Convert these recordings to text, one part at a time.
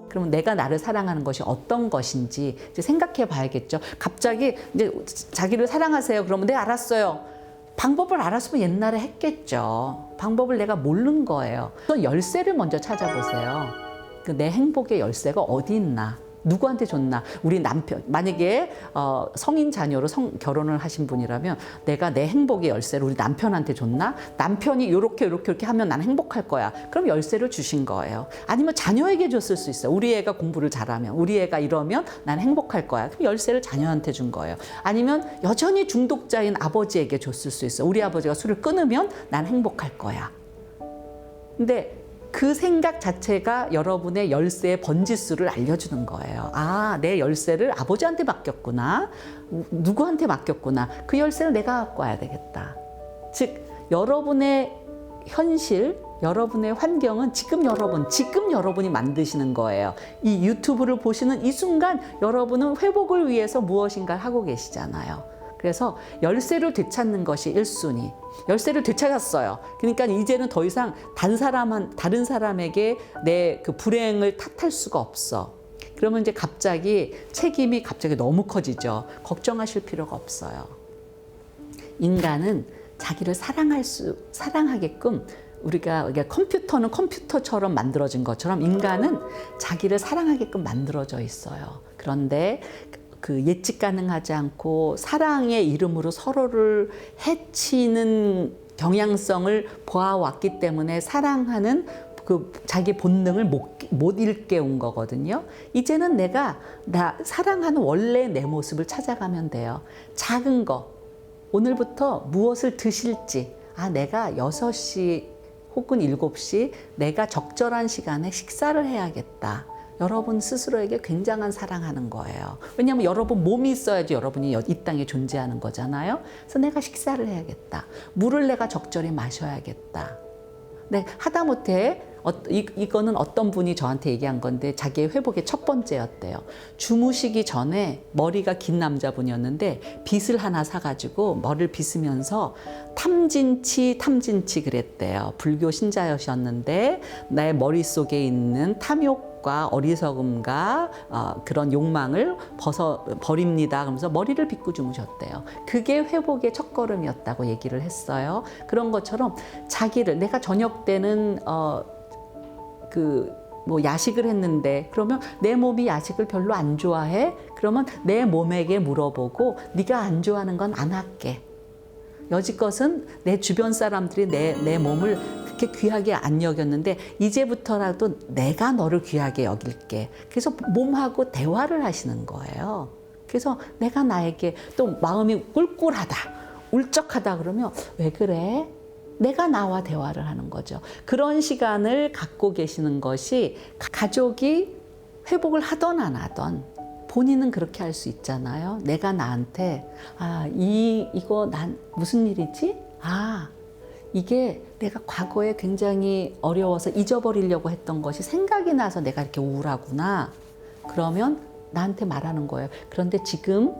그러면 내가 나를 사랑하는 것이 어떤 것인지 이제 생각해 봐야겠죠. 갑자기 이제 자기를 사랑하세요. 그러면 네, 알았어요. 방법을 알았으면 옛날에 했겠죠. 방법을 내가 모르는 거예요. 우선 열쇠를 먼저 찾아보세요. 내 행복의 열쇠가 어디 있나? 누구한테 줬나? 우리 남편, 만약에 성인 자녀로 결혼을 하신 분이라면 내가 내 행복의 열쇠를 우리 남편한테 줬나? 남편이 요렇게 하면 난 행복할 거야. 그럼 열쇠를 주신 거예요. 아니면 자녀에게 줬을 수 있어요. 우리 애가 공부를 잘하면, 우리 애가 이러면 난 행복할 거야. 그럼 열쇠를 자녀한테 준 거예요. 아니면 여전히 중독자인 아버지에게 줬을 수 있어요. 우리 아버지가 술을 끊으면 난 행복할 거야. 근데 그 생각 자체가 여러분의 열쇠의 번지수를 알려주는 거예요. 아, 내 열쇠를 아버지한테 맡겼구나. 누구한테 맡겼구나. 그 열쇠를 내가 갖고 와야 되겠다. 즉, 여러분의 현실, 여러분의 환경은 지금 여러분이 만드시는 거예요. 이 유튜브를 보시는 이 순간 여러분은 회복을 위해서 무엇인가를 하고 계시잖아요. 그래서 열쇠를 되찾는 것이 1순위. 열쇠를 되찾았어요. 그러니까 이제는 더 이상 다른 사람에게 내 그 불행을 탓할 수가 없어. 그러면 이제 책임이 갑자기 너무 커지죠. 걱정하실 필요가 없어요. 인간은 자기를 사랑하게끔 우리가 컴퓨터는 컴퓨터처럼 만들어진 것처럼 인간은 자기를 사랑하게끔 만들어져 있어요. 그런데 그 예측 가능하지 않고 사랑의 이름으로 서로를 해치는 경향성을 보아왔기 때문에 사랑하는 그 자기 본능을 못 일깨운 거거든요. 이제는 내가 사랑하는 원래 내 모습을 찾아가면 돼요. 작은 거, 오늘부터 무엇을 드실지, 내가 6시 혹은 7시 내가 적절한 시간에 식사를 해야겠다. 여러분 스스로에게 굉장한 사랑하는 거예요. 왜냐하면 여러분 몸이 있어야지 여러분이 이 땅에 존재하는 거잖아요. 그래서 내가 식사를 해야겠다. 물을 내가 적절히 마셔야겠다. 네, 하다못해 이거는 어떤 분이 저한테 얘기한 건데 자기의 회복의 첫 번째였대요. 주무시기 전에 머리가 긴 남자분이었는데 빗을 하나 사가지고 머리를 빗으면서 탐진치 그랬대요. 불교 신자였는데 나의 머릿속에 있는 탐욕과 어리석음과 그런 욕망을 버립니다. 그러면서 머리를 빗고 주무셨대요. 그게 회복의 첫걸음이었다고 얘기를 했어요. 그런 것처럼 자기를 내가 저녁 때는 야식을 했는데 그러면 내 몸이 야식을 별로 안 좋아해? 그러면 내 몸에게 물어보고 네가 안 좋아하는 건 안 할게. 여지껏은 내 주변 사람들이 내 몸을 그렇게 귀하게 안 여겼는데 이제부터라도 내가 너를 귀하게 여길게. 그래서 몸하고 대화를 하시는 거예요. 그래서 내가 나에게 또 마음이 꿀꿀하다, 울적하다 그러면 왜 그래? 내가 나와 대화를 하는 거죠. 그런 시간을 갖고 계시는 것이 가족이 회복을 하던 안 하던 본인은 그렇게 할 수 있잖아요. 내가 나한테 이거 난 무슨 일이지? 이게 내가 과거에 굉장히 어려워서 잊어버리려고 했던 것이 생각이 나서 내가 이렇게 우울하구나. 그러면 나한테 말하는 거예요. 그런데 지금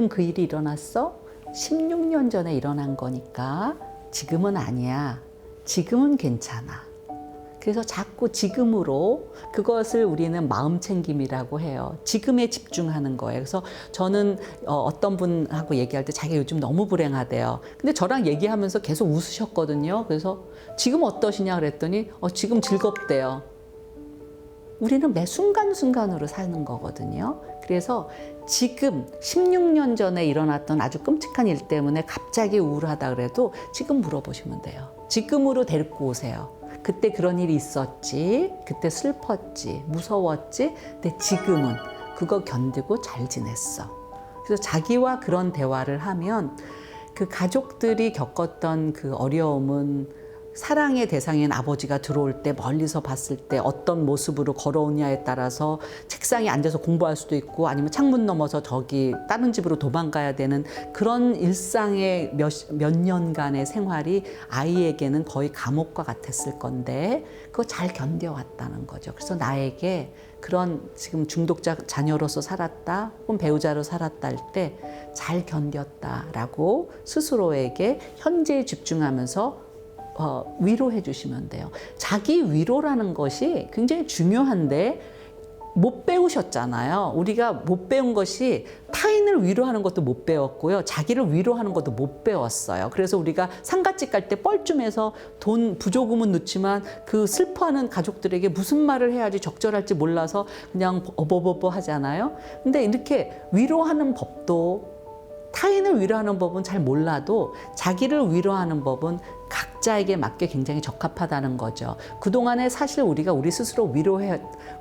그 일이 일어났어? 16년 전에 일어난 거니까 지금은 아니야. 지금은 괜찮아. 그래서 자꾸 지금으로 그것을 우리는 마음 챙김이라고 해요. 지금에 집중하는 거예요. 그래서 저는 어떤 분하고 얘기할 때 자기가 요즘 너무 불행하대요. 근데 저랑 얘기하면서 계속 웃으셨거든요. 그래서 지금 어떠시냐 그랬더니 지금 즐겁대요. 우리는 매 순간순간으로 사는 거거든요. 그래서 지금 16년 전에 일어났던 아주 끔찍한 일 때문에 갑자기 우울하다 그래도 지금 물어보시면 돼요. 지금으로 데리고 오세요. 그때 그런 일이 있었지, 그때 슬펐지, 무서웠지, 근데 지금은 그거 견디고 잘 지냈어. 그래서 자기와 그런 대화를 하면 그 가족들이 겪었던 그 어려움은 사랑의 대상인 아버지가 들어올 때 멀리서 봤을 때 어떤 모습으로 걸어오냐에 따라서 책상에 앉아서 공부할 수도 있고 아니면 창문 넘어서 저기 다른 집으로 도망가야 되는 그런 일상의 몇 년간의 생활이 아이에게는 거의 감옥과 같았을 건데 그거 잘 견뎌왔다는 거죠. 그래서 나에게 그런 지금 중독자 자녀로서 살았다 혹은 배우자로 살았다 할 때 잘 견뎠다라고 스스로에게 현재에 집중하면서 위로해 주시면 돼요. 자기 위로라는 것이 굉장히 중요한데 못 배우셨잖아요. 우리가 못 배운 것이 타인을 위로하는 것도 못 배웠고요. 자기를 위로하는 것도 못 배웠어요. 그래서 우리가 상갓집 갈 때 뻘쭘해서 돈 부조금은 넣지만 그 슬퍼하는 가족들에게 무슨 말을 해야지 적절할지 몰라서 그냥 어버버버 하잖아요. 근데 이렇게 위로하는 법도 타인을 위로하는 법은 잘 몰라도 자기를 위로하는 법은 각자에게 굉장히 적합하다는 거죠. 그동안에 사실 우리가 우리 스스로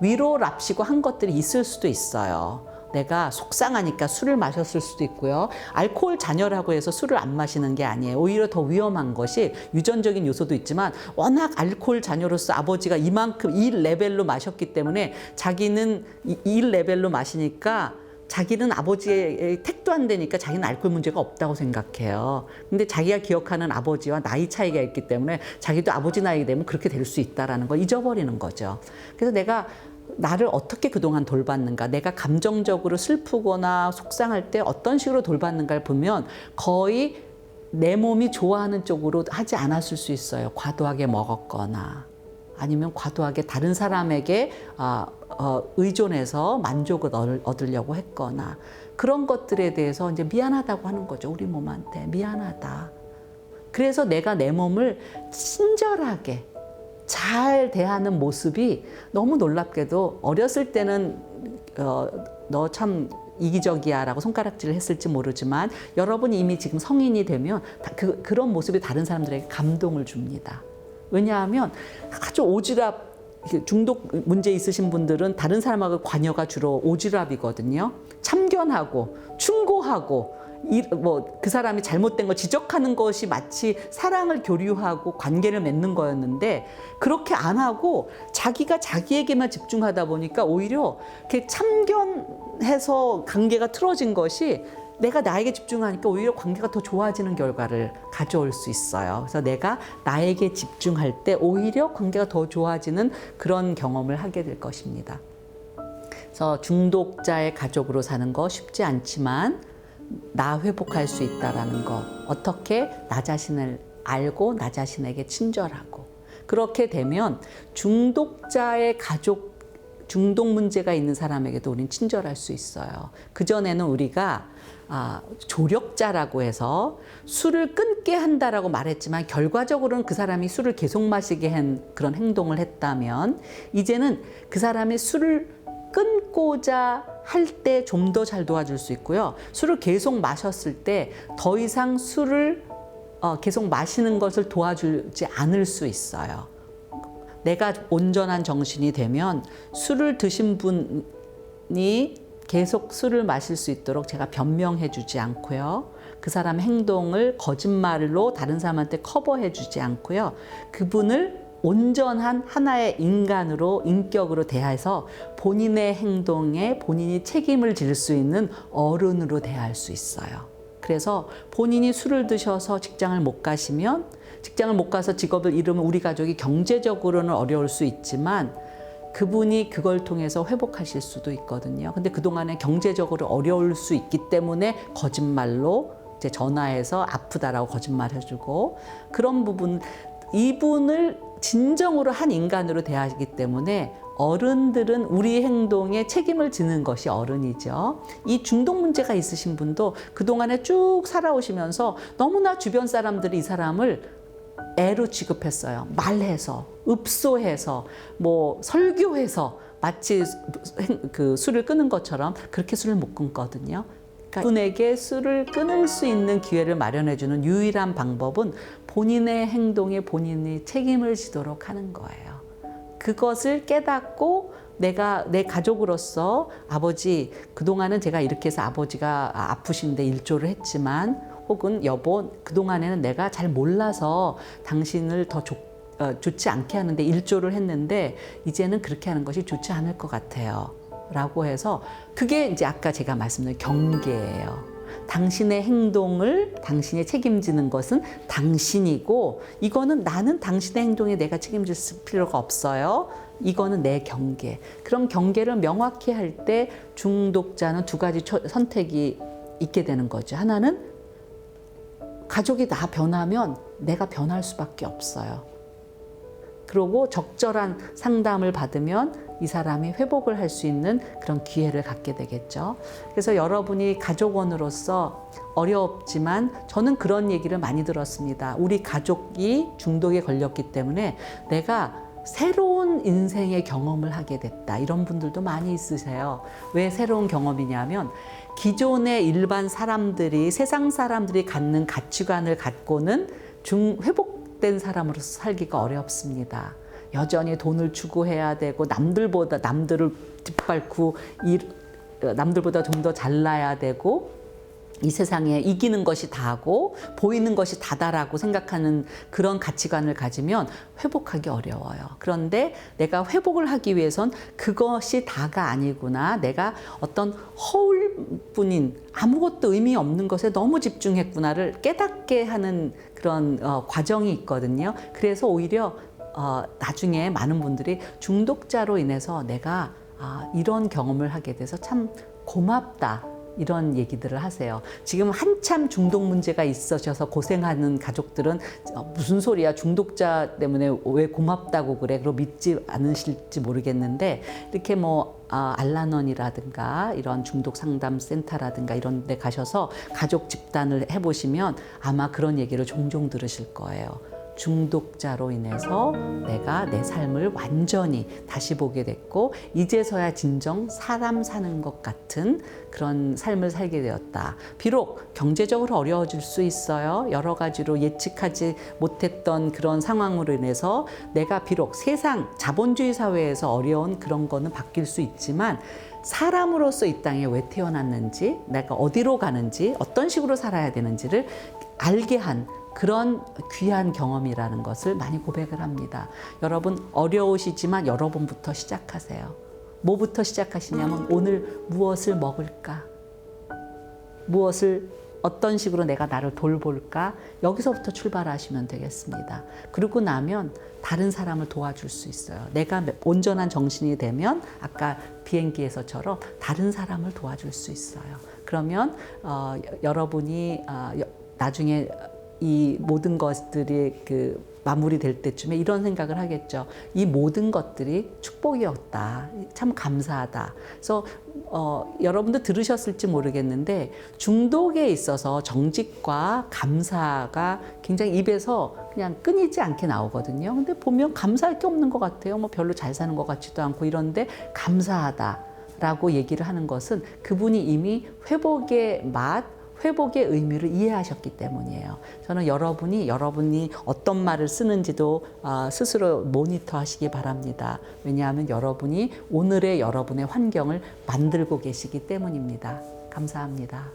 위로랍시고 한 것들이 있을 수도 있어요. 내가 속상하니까 술을 마셨을 수도 있고요. 알코올 잔여라고 해서 술을 안 마시는 게 아니에요. 오히려 더 위험한 것이 유전적인 요소도 있지만 워낙 알코올 잔여로서 아버지가 이만큼 이 레벨로 마셨기 때문에 자기는 이 레벨로 마시니까 자기는 아버지의 택도 안 되니까 자기는 알코올 문제가 없다고 생각해요. 근데 자기가 기억하는 아버지와 나이 차이가 있기 때문에 자기도 아버지 나이 되면 그렇게 될 수 있다라는 걸 잊어버리는 거죠. 그래서 내가 나를 어떻게 그동안 돌봤는가, 내가 감정적으로 슬프거나 속상할 때 어떤 식으로 돌봤는가를 보면 거의 내 몸이 좋아하는 쪽으로 하지 않았을 수 있어요. 과도하게 먹었거나 아니면 과도하게 다른 사람에게 의존해서 만족을 얻으려고 했거나 그런 것들에 대해서 이제 미안하다고 하는 거죠. 우리 몸한테 미안하다. 그래서 내가 내 몸을 친절하게 잘 대하는 모습이 너무 놀랍게도 어렸을 때는 너 참 이기적이야 라고 손가락질을 했을지 모르지만 여러분이 이미 지금 성인이 되면 그런 모습이 다른 사람들에게 감동을 줍니다. 왜냐하면 아주 오지랖 중독 문제 있으신 분들은 다른 사람하고 관여가 주로 오지랖이거든요. 참견하고 충고하고 그 사람이 잘못된 거 지적하는 것이 마치 사랑을 교류하고 관계를 맺는 거였는데 그렇게 안 하고 자기가 자기에게만 집중하다 보니까 오히려 이렇게 참견해서 관계가 틀어진 것이 내가 나에게 집중하니까 오히려 관계가 더 좋아지는 결과를 가져올 수 있어요. 그래서 내가 나에게 집중할 때 오히려 관계가 더 좋아지는 그런 경험을 하게 될 것입니다. 그래서 중독자의 가족으로 사는 거 쉽지 않지만 나 회복할 수 있다라는 거, 어떻게 나 자신을 알고 나 자신에게 친절하고 그렇게 되면 중독자의 가족, 중독 문제가 있는 사람에게도 우린 친절할 수 있어요. 그전에는 우리가 조력자라고 해서 술을 끊게 한다라고 말했지만 결과적으로는 그 사람이 술을 계속 마시게 한 그런 행동을 했다면 이제는 그 사람이 술을 끊고자 할 때 좀 더 잘 도와줄 수 있고요. 술을 계속 마셨을 때 더 이상 술을 계속 마시는 것을 도와주지 않을 수 있어요. 내가 온전한 정신이 되면 술을 드신 분이 계속 술을 마실 수 있도록 제가 변명해 주지 않고요. 그 사람의 행동을 거짓말로 다른 사람한테 커버해 주지 않고요. 그분을 온전한 하나의 인간으로, 인격으로 대해서 본인의 행동에 본인이 책임을 질 수 있는 어른으로 대할 수 있어요. 그래서 본인이 술을 드셔서 직장을 못 가시면, 직장을 못 가서 직업을 잃으면 우리 가족이 경제적으로는 어려울 수 있지만 그분이 그걸 통해서 회복하실 수도 있거든요. 근데 그동안에 경제적으로 어려울 수 있기 때문에 거짓말로 이제 전화해서 아프다라고 거짓말 해주고 그런 부분, 이분을 진정으로 한 인간으로 대하기 때문에 어른들은 우리 행동에 책임을 지는 것이 어른이죠. 이 중독 문제가 있으신 분도 그동안에 쭉 살아오시면서 너무나 주변 사람들이 이 사람을 애로 취급했어요. 말해서, 읍소해서, 설교해서 마치 그 술을 끊은 것처럼 그렇게 술을 못 끊거든요. 그러니까 그분에게 술을 끊을 수 있는 기회를 마련해주는 유일한 방법은 본인의 행동에 본인이 책임을 지도록 하는 거예요. 그것을 깨닫고 내가 내 가족으로서 아버지, 그동안은 제가 이렇게 해서 아버지가 아프신데 일조를 했지만 혹은 여보, 그동안에는 내가 잘 몰라서 당신을 더 좋지 않게 하는데 일조를 했는데 이제는 그렇게 하는 것이 좋지 않을 것 같아요. 라고 해서 그게 이제 아까 제가 말씀드린 경계예요. 당신의 행동을 당신이 책임지는 것은 당신이고 이거는 나는 당신의 행동에 내가 책임질 필요가 없어요. 이거는 내 경계. 그런 경계를 명확히 할 때 중독자는 두 가지 선택이 있게 되는 거죠. 하나는 가족이 나 변하면 내가 변할 수밖에 없어요. 그리고 적절한 상담을 받으면 이 사람이 회복을 할 수 있는 그런 기회를 갖게 되겠죠. 그래서 여러분이 가족원으로서 어렵지만 저는 그런 얘기를 많이 들었습니다. 우리 가족이 중독에 걸렸기 때문에 내가 새로운 인생의 경험을 하게 됐다. 이런 분들도 많이 있으세요. 왜 새로운 경험이냐면 기존의 일반 사람들이 세상 사람들이 갖는 가치관을 갖고는 회복된 사람으로서 살기가 어렵습니다. 여전히 돈을 추구해야 되고 남들을 뒷밟고 남들보다 좀 더 잘나야 되고 이 세상에 이기는 것이 다고 보이는 것이 다다라고 생각하는 그런 가치관을 가지면 회복하기 어려워요. 그런데 내가 회복을 하기 위해선 그것이 다가 아니구나. 내가 어떤 허울뿐인 아무것도 의미 없는 것에 너무 집중했구나를 깨닫게 하는 그런 과정이 있거든요. 그래서 오히려 나중에 많은 분들이 중독자로 인해서 내가 이런 경험을 하게 돼서 참 고맙다. 이런 얘기들을 하세요. 지금 한참 중독 문제가 있으셔서 고생하는 가족들은 무슨 소리야, 중독자 때문에 왜 고맙다고 그래? 그럼 믿지 않으실지 모르겠는데 이렇게 알라넌이라든가 이런 중독 상담 센터라든가 이런 데 가셔서 가족 집단을 해보시면 아마 그런 얘기를 종종 들으실 거예요. 중독자로 인해서 내가 내 삶을 완전히 다시 보게 됐고 이제서야 진정 사람 사는 것 같은 그런 삶을 살게 되었다. 비록 경제적으로 어려워질 수 있어요. 여러 가지로 예측하지 못했던 그런 상황으로 인해서 내가 비록 세상 자본주의 사회에서 어려운 그런 거는 바뀔 수 있지만 사람으로서 이 땅에 왜 태어났는지, 내가 어디로 가는지, 어떤 식으로 살아야 되는지를 알게 한 그런 귀한 경험이라는 것을 많이 고백을 합니다. 여러분 어려우시지만 여러분부터 시작하세요. 뭐부터 시작하시냐면 오늘 무엇을 먹을까? 어떤 식으로 내가 나를 돌볼까? 여기서부터 출발하시면 되겠습니다. 그러고 나면 다른 사람을 도와줄 수 있어요. 내가 온전한 정신이 되면 아까 비행기에서처럼 다른 사람을 도와줄 수 있어요. 그러면 여러분이 나중에 이 모든 것들이 마무리될 때쯤에 이런 생각을 하겠죠. 이 모든 것들이 축복이었다. 참 감사하다. 그래서 여러분도 들으셨을지 모르겠는데 중독에 있어서 정직과 감사가 굉장히 입에서 그냥 끊이지 않게 나오거든요. 근데 보면 감사할 게 없는 것 같아요. 별로 잘 사는 것 같지도 않고 이런데 감사하다라고 얘기를 하는 것은 그분이 이미 회복의 맛, 회복의 의미를 이해하셨기 때문이에요. 저는 여러분이 어떤 말을 쓰는지도 스스로 모니터 하시기 바랍니다. 왜냐하면 여러분이 오늘의 여러분의 환경을 만들고 계시기 때문입니다. 감사합니다.